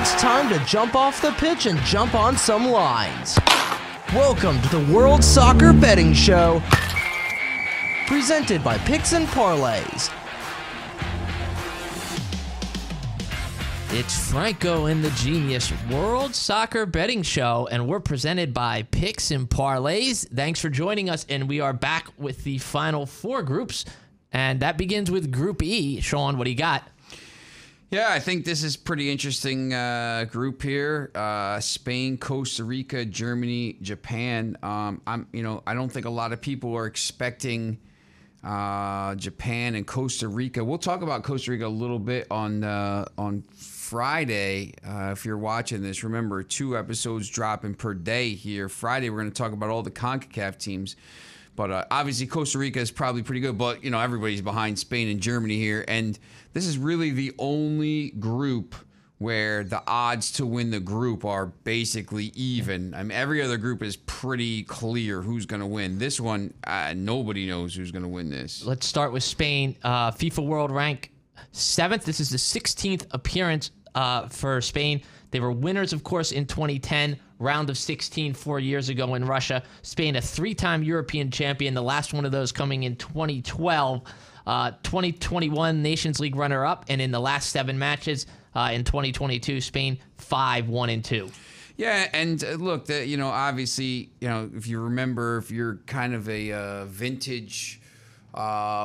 It's time to jump off the pitch and jump on some lines. Welcome to the World Soccer Betting Show, presented by Picks and Parlays. It's Franko and the Genius World Soccer Betting Show, and we're presented by Picks and Parlays. Thanks for joining us, and we are back with the final four groups, and that begins with Group E. Sean, what do you got? Yeah, I think this is pretty interesting group here. Spain, Costa Rica, Germany, Japan. I don't think a lot of people are expecting Japan and Costa Rica. We'll talk about Costa Rica a little bit on Friday. If you're watching this, remember 2 episodes dropping per day here. Friday, we're going to talk about all the CONCACAF teams. But obviously, Costa Rica is probably pretty good. But, everybody's behind Spain and Germany here. And this is really the only group where the odds to win the group are basically even. I mean, every other group is pretty clear who's going to win. This one, nobody knows who's going to win this. Let's start with Spain. FIFA World Rank 7th. This is the 16th appearance for Spain. They were winners, of course, in 2010, round of 16 4 years ago in Russia. Spain, a 3-time European champion, the last one of those coming in 2012. 2021 Nations League runner-up, and in the last 7 matches in 2022, Spain 5-1-2. Yeah, and look, obviously, if you remember, if you're kind of a vintage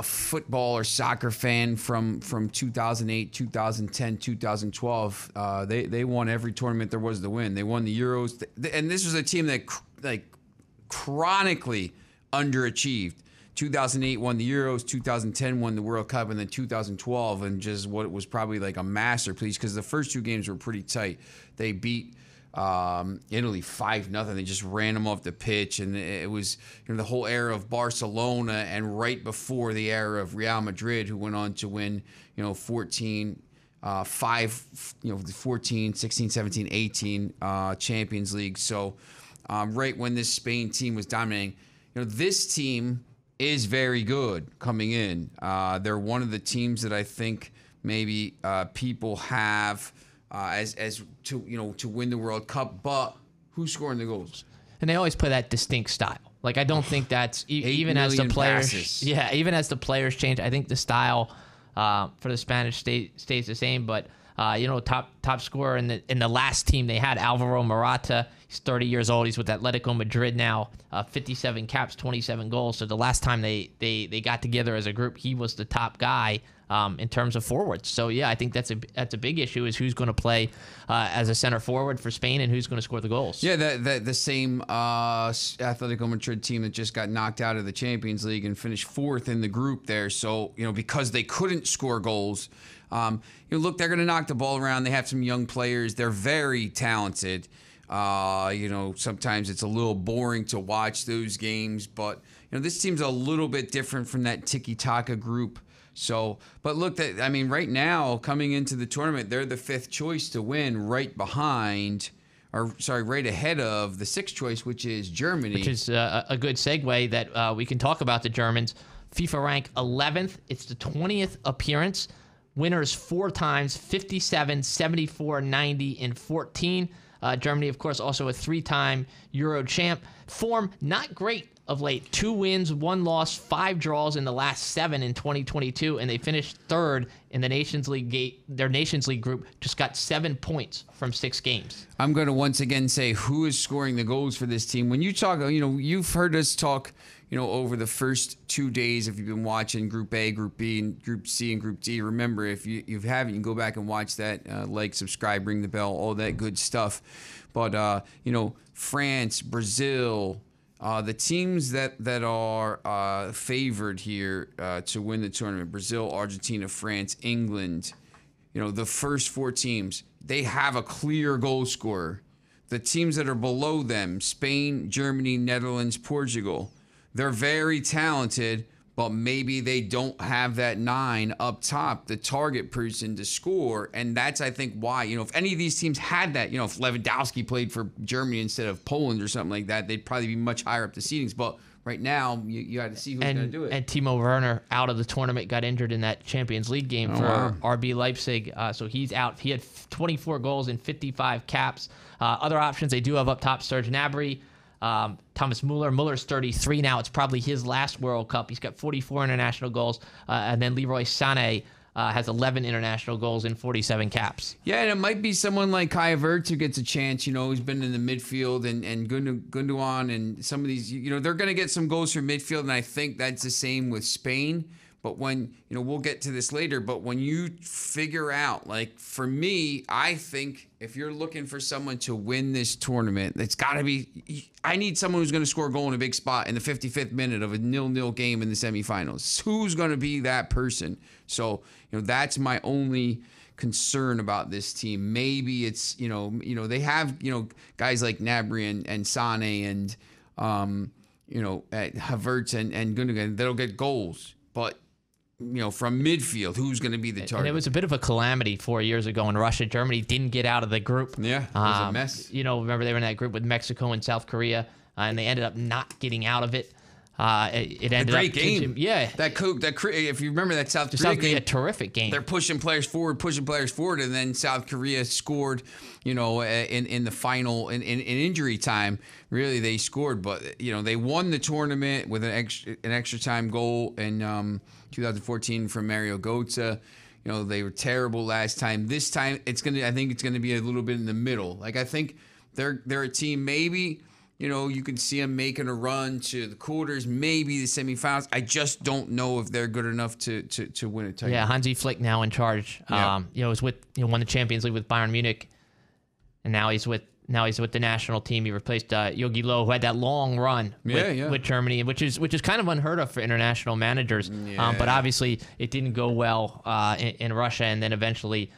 football or soccer fan from 2008, 2010, 2012, they won every tournament there was to win. They won the Euros, and this was a team that chronically underachieved. 2008 won the Euros, 2010 won the World Cup, and then 2012, and just what was probably like a masterpiece because the first 2 games were pretty tight. They beat Italy 5-0. They just ran them off the pitch, and it was the whole era of Barcelona, and right before the era of Real Madrid, who went on to win 14, 16, 17, 18 Champions League. So right when this Spain team was dominating, this team is very good coming in. They're one of the teams that I think maybe people have as to win the World Cup, but who's scoring the goals? And they always play that distinct style. Like, I don't think that's even as the players passes. Yeah, even as the players change, I think the style for the Spanish stays the same. But top scorer in the last team they had, Alvaro Morata. He's 30 years old. He's with Atletico Madrid now. 57 caps, 27 goals. So the last time they got together as a group, he was the top guy in terms of forwards. So yeah, I think that's a big issue, is who's going to play as a center forward for Spain and who's going to score the goals. Yeah, the same Atletico Madrid team that just got knocked out of the Champions League and finished 4th in the group there. So because they couldn't score goals, look, they're going to knock the ball around. They have some young players. They're very talented. Sometimes it's a little boring to watch those games, but this team's a little bit different from that tiki-taka group. So, but look, right now coming into the tournament, they're the 5th choice to win, right ahead of the 6th choice, which is Germany. Which is a good segue that we can talk about the Germans. FIFA rank 11th. It's the 20th appearance. Winners 4 times, 57, 74, 90, and 14. Germany, of course, also a 3-time Euro champ. Form not great of late. 2 wins, 1 loss, 5 draws in the last 7 in 2022, and they finished 3rd in the Nations League. Their Nations League group just got 7 points from 6 games. I'm going to once again say who is scoring the goals for this team. When you talk, you've heard us talk, over the first 2 days, if you've been watching Group A, Group B, and Group C, and Group D. Remember, if you haven't, you can go back and watch that, subscribe, ring the bell, all that good stuff. But, France, Brazil, the teams that are favored here to win the tournament, Brazil, Argentina, France, England, the first 4 teams, they have a clear goal scorer. The teams that are below them, Spain, Germany, Netherlands, Portugal, they're very talented, but maybe they don't have that 9 up top, the target person to score. And that's, I think, why, if any of these teams had that, if Lewandowski played for Germany instead of Poland or something like that, they'd probably be much higher up the seedings. But right now, you got to see who's going to do it. And Timo Werner out of the tournament, got injured in that Champions League game for RB Leipzig. So he's out. He had 24 goals and 55 caps. Other options they do have up top: Serge Gnabry, Thomas Muller. Muller's 33 now. It's probably his last World Cup. He's got 44 international goals. And then Leroy Sané has 11 international goals and 47 caps. Yeah, and it might be someone like Kai Havertz who gets a chance. He's been in the midfield, and Gundogan and some of these, they're going to get some goals from midfield, and I think that's the same with Spain. But when, we'll get to this later, but when you figure out, like, for me, I think if you're looking for someone to win this tournament, it's got to be, I need someone who's going to score a goal in a big spot in the 55th minute of a 0-0 game in the semifinals. Who's going to be that person? So, that's my only concern about this team. Maybe it's, they have, guys like Gnabry and Sané and, Havertz and Gundogan that'll get goals. But from midfield, who's going to be the target? And it was a bit of a calamity 4 years ago in Russia. Germany didn't get out of the group. Yeah, it was a mess. Remember they were in that group with Mexico and South Korea, and they ended up not getting out of it. It ended a great up game. Yeah, if you remember that South Korea game, a terrific game. They're pushing players forward, and then South Korea scored. In the final in injury time, really they scored, but they won the tournament with an extra time goal in 2014 from Mario Götze. They were terrible last time. This time I think it's gonna be a little bit in the middle. Like, I think they're a team maybe. You can see them making a run to the quarters, maybe the semifinals. I just don't know if they're good enough to win a title. Yeah, Hansi Flick now in charge. Yeah. Was with won the Champions League with Bayern Munich, and now he's with the national team. He replaced Jogi Löw, who had that long run with Germany, which is kind of unheard of for international managers. Yeah. But obviously it didn't go well in Russia, and then eventually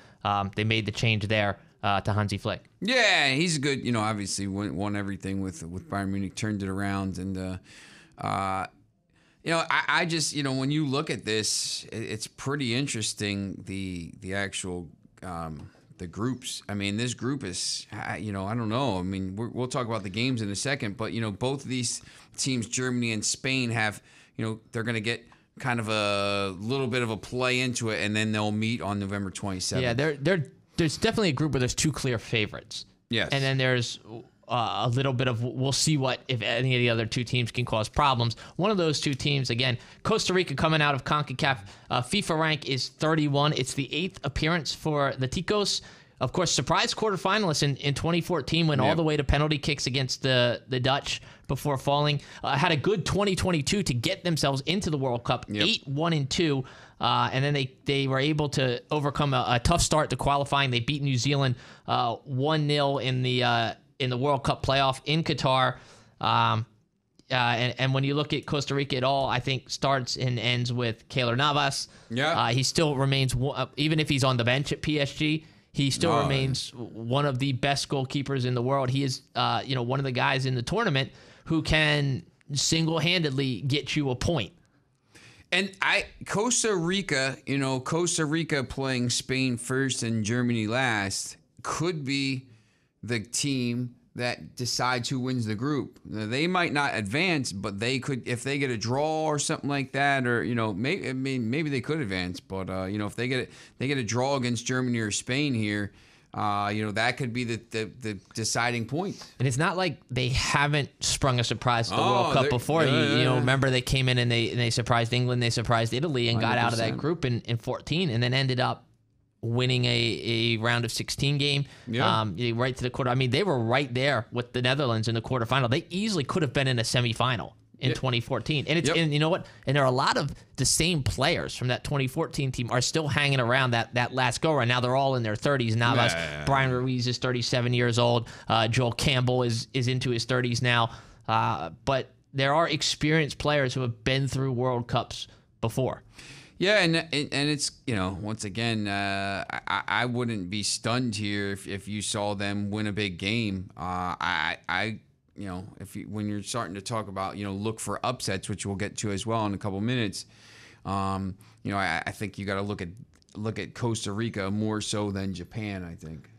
they made the change there. To Hansi Flick. Yeah, he's good. Obviously won everything with Bayern Munich, turned it around, and I just when you look at this, it's pretty interesting. The actual the groups. I mean, this group is I don't know. I mean, we'll talk about the games in a second, but both of these teams, Germany and Spain, have they're going to get kind of a little bit of a play into it, and then they'll meet on November 27th. Yeah, there's definitely a group where there's two clear favorites. Yes. And then there's a little bit of, we'll see if any of the other two teams can cause problems. One of those two teams, again, Costa Rica coming out of CONCACAF. FIFA rank is 31. It's the 8th appearance for the Ticos. Of course, surprise quarterfinalists in 2014, went all the way to penalty kicks against the Dutch before falling. Had a good 2022 to get themselves into the World Cup, 8-1-2. And then they were able to overcome a tough start to qualifying. They beat New Zealand 1-0 in the World Cup playoff in Qatar. And when you look at Costa Rica at all, I think starts and ends with Keylor Navas. Yeah. He still remains, even if he's on the bench at PSG, he still remains one of the best goalkeepers in the world. He is, one of the guys in the tournament who can single-handedly get you a point. And Costa Rica playing Spain first and Germany last could be the team that decides who wins the group. Now, they might not advance, but they could, if they get a draw or something like that, or maybe they could advance. But if they get a draw against Germany or Spain here, that could be the deciding point. And it's not like they haven't sprung a surprise at the World Cup before. Remember they came in and they surprised England, they surprised Italy, and 100%. Got out of that group in 14, and then ended up winning a round of 16 game. Right to the quarter. I mean, they were right there with the Netherlands in the quarterfinal. They easily could have been in a semifinal in 2014. And and you know what? And there are a lot of the same players from that 2014 team are still hanging around that last go round. Now they're all in their 30s. Navas, Brian Ruiz is 37 years old. Joel Campbell is into his 30s now. But there are experienced players who have been through World Cups before. Yeah, and it's, once again, I wouldn't be stunned here if you saw them win a big game. When you're starting to talk about, look for upsets, which we'll get to as well in a couple minutes, I think you got to look at Costa Rica more so than Japan, I think.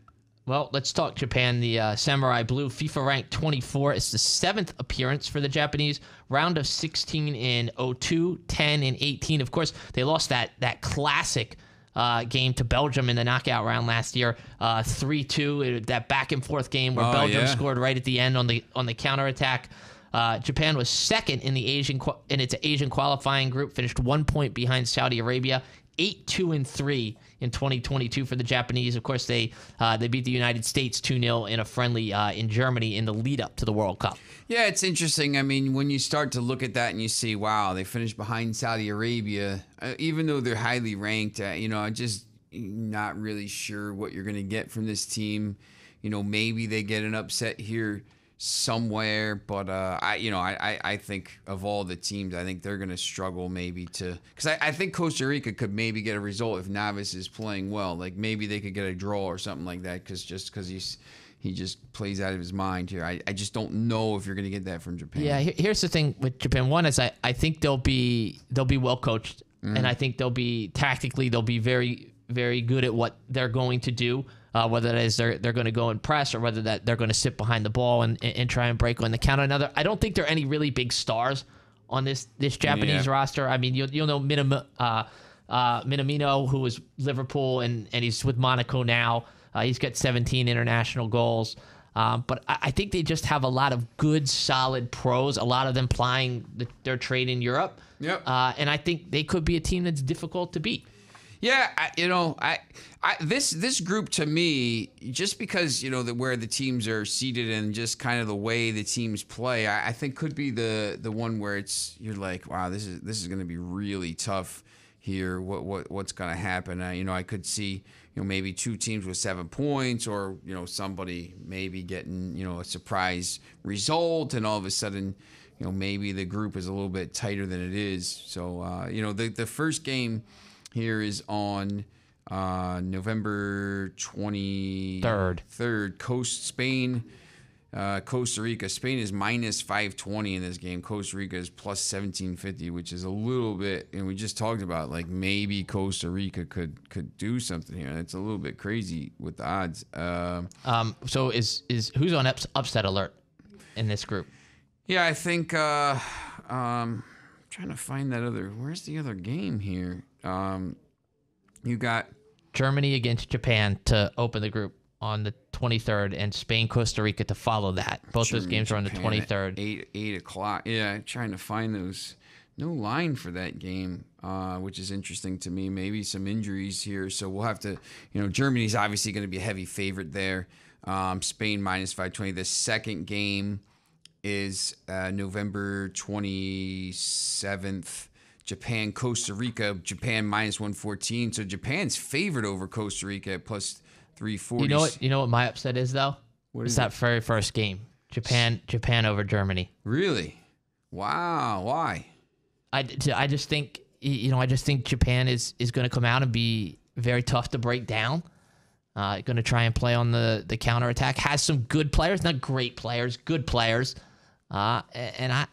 Well, let's talk Japan. The Samurai Blue, FIFA ranked 24. It's the 7th appearance for the Japanese. Round of 16 in 02, 10 in 18. Of course, they lost that classic game to Belgium in the knockout round last year, 3-2. That back and forth game where Belgium scored right at the end on the counterattack. Japan was second in its Asian qualifying group, finished 1 point behind Saudi Arabia. 8-2-3 in 2022 for the Japanese. Of course, they beat the United States 2-0 in a friendly in Germany in the lead up to the World Cup. Yeah, it's interesting. I mean, when you start to look at that and you see, wow, they finished behind Saudi Arabia, even though they're highly ranked. I'm just not really sure what you're going to get from this team. Maybe they get an upset here somewhere, but I think of all the teams, I think they're going to struggle maybe because I think Costa Rica could maybe get a result if Navas is playing well. Like maybe they could get a draw or something like that because he just plays out of his mind here. I just don't know if you're going to get that from Japan. Yeah, here's the thing with Japan. One is I think they'll be well coached, and I think they'll be very, very good at what they're going to do. Whether that is they're going to go and press or whether that they're going to sit behind the ball and try and break on the counter. Another, I don't think there are any really big stars on this Japanese roster. I mean, you'll know Minamino, who was Liverpool and he's with Monaco now. He's got 17 international goals. But I think they just have a lot of good, solid pros. A lot of them plying their trade in Europe. Yep. And I think they could be a team that's difficult to beat. Yeah, this group to me, just because where the teams are seated and just kind of the way the teams play, I think could be the one where you're like, wow, this is going to be really tough here. What's going to happen? I could see maybe two teams with 7 points, or somebody maybe getting a surprise result, and all of a sudden maybe the group is a little bit tighter than it is. So the first game here is on November 23rd. Spain, Costa Rica. Spain is minus 520 in this game. Costa Rica is plus 1750, which is a little bit, and we just talked about like maybe Costa Rica could do something here. That's a little bit crazy with the odds. So is who's on upset alert in this group? Yeah, I think trying to find that where's the other game here? You got Germany against Japan to open the group on the 23rd, and Spain, Costa Rica to follow that. Both those games are on the 23rd. 8 o'clock. Yeah, trying to find those. No line for that game, which is interesting to me. Maybe some injuries here, so we'll have to. Germany's obviously going to be a heavy favorite there. Spain minus 520. The second game is November 27th. Japan, Costa Rica. Japan minus 114. So Japan's favored over Costa Rica at plus 340. You know what my upset is though? It's that very first game. Japan over Germany. Really? Wow. Why? I just think Japan is going to come out and be very tough to break down. Going to try and play on the counterattack. Has some good players, not great players, good players. And I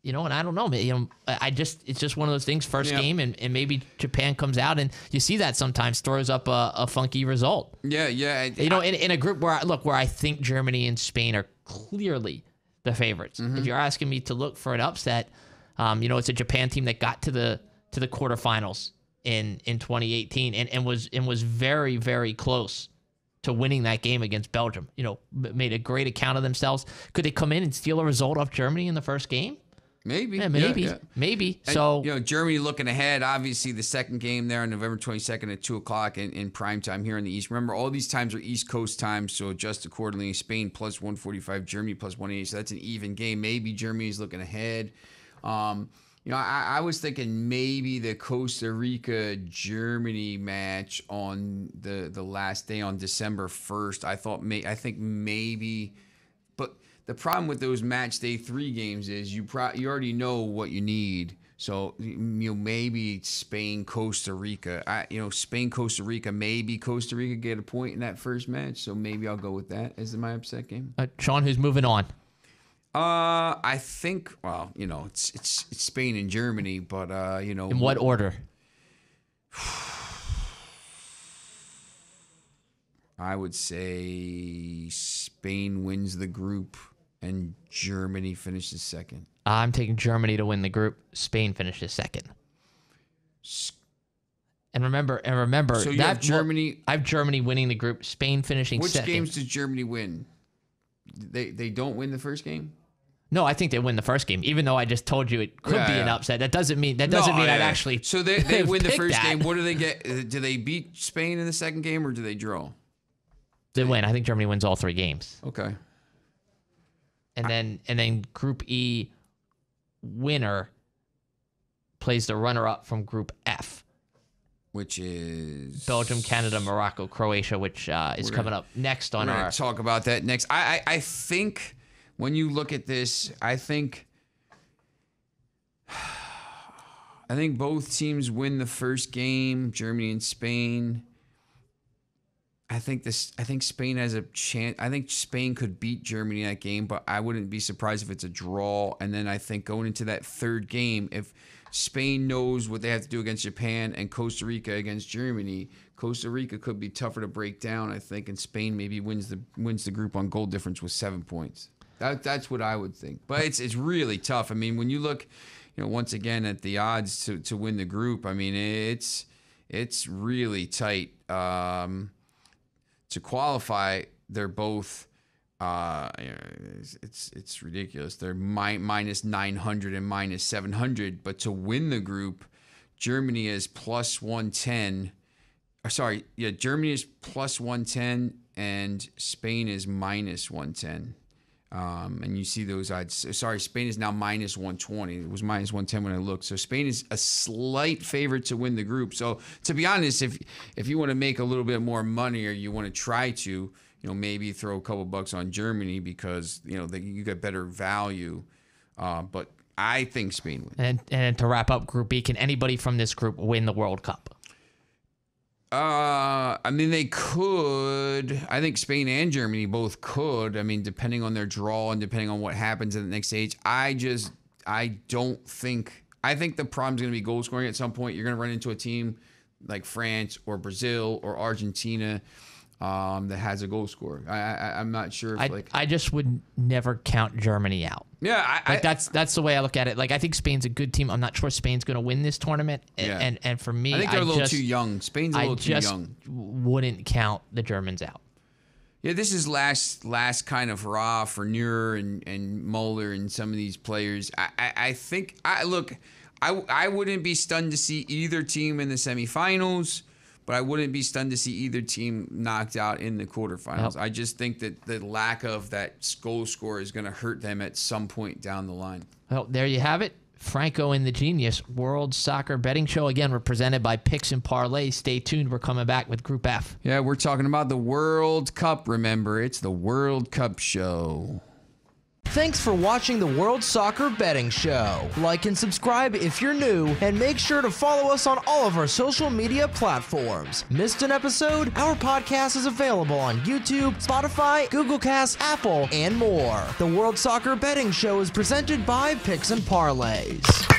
don't know. It's just one of those things. First game, and maybe Japan comes out, and you see that sometimes throws up a funky result. Yeah. In a group where I think Germany and Spain are clearly the favorites. Mm-hmm. If you're asking me to look for an upset, it's a Japan team that got to the quarterfinals in 2018 and was very, very close to winning that game against Belgium. Made a great account of themselves. Could they come in and steal a result off Germany in the first game? Maybe. Yeah, maybe. And, so Germany looking ahead. Obviously, the second game there on November 22nd at 2 o'clock in prime time here in the East. Remember, all these times are East Coast times, so adjust accordingly. Spain plus 145, Germany plus 180. So that's an even game. Maybe Germany's looking ahead. I was thinking maybe the Costa Rica Germany match on the last day on December 1st. I think maybe, but the problem with those match day 3 games is you already know what you need. So maybe Spain, Costa Rica. Spain, Costa Rica. Maybe Costa Rica get a point in that first match. So maybe I'll go with that as my upset game. Sean, who's moving on? I think. Well, it's Spain and Germany, but In what order? I would say Spain wins the group and Germany finishes second. I'm taking Germany to win the group. Spain finishes second. And remember. So you have Germany. I have Germany winning the group. Spain finishing Which second. games does Germany win? They don't win the first game? No, I think they win the first game. Even though I just told you it could be an upset, that doesn't mean I'd actually. So they win the first that. game. What do they get? Do they beat Spain in the second game or do they draw? They win. I think Germany wins all 3 games. Okay. And then Group E winner plays the runner-up from Group F, which is Belgium, Canada, Morocco, Croatia, which is coming up next on our. Talk about that next. I think when you look at this, I think both teams win the first game, Germany and Spain. I think Spain has a chance. I think Spain could beat Germany in that game, but I wouldn't be surprised if it's a draw. And then I think going into that third game, if Spain knows what they have to do against Japan and Costa Rica against Germany, Costa Rica could be tougher to break down, I think, and Spain maybe wins the group on goal difference with 7 points. That's what I would think. But it's really tough. I mean, when you look, once again at the odds to win the group, I mean, it's really tight. To qualify, they're both it's ridiculous. They're minus 900 and minus 700, but to win the group, Germany is plus 110. Germany is plus 110 and Spain is minus 110. And you see those odds. Sorry, Spain is now minus 120. It was minus 110 when I looked. So Spain is a slight favorite to win the group. So to be honest, if you want to make a little bit more money or you want to try to, maybe throw a couple bucks on Germany because, you get better value. But I think Spain wins. And to wrap up Group B, can anybody from this group win the World Cup? I mean, they could. I think Spain and Germany both could. I mean, depending on their draw and depending on what happens in the next stage. I think the problem's going to be goal scoring at some point. You're going to run into a team like France or Brazil or Argentina that has a goal scorer. I'm not sure if I just would never count Germany out. Yeah, that's the way I look at it. Like, I think Spain's a good team. I'm not sure Spain's going to win this tournament. And for me, I think they're a little too young. Spain's a little too young. Wouldn't count the Germans out. Yeah, this is last kind of hurrah for Neuer and Muller and some of these players. I think I wouldn't be stunned to see either team in the semifinals, but I wouldn't be stunned to see either team knocked out in the quarterfinals. Yep. I just think that the lack of that goal score is going to hurt them at some point down the line. Well, there you have it. Franko and the Genius World Soccer Betting Show. Again, we're presented by Picks and Parlays. Stay tuned. We're coming back with Group F. Yeah, we're talking about the World Cup. Remember, it's the World Cup show. Thanks for watching the World Soccer Betting Show. Like and subscribe if you're new, and make sure to follow us on all of our social media platforms. Missed an episode? Our podcast is available on YouTube, Spotify, Google Cast, Apple, and more. The World Soccer Betting Show is presented by Picks and Parlays.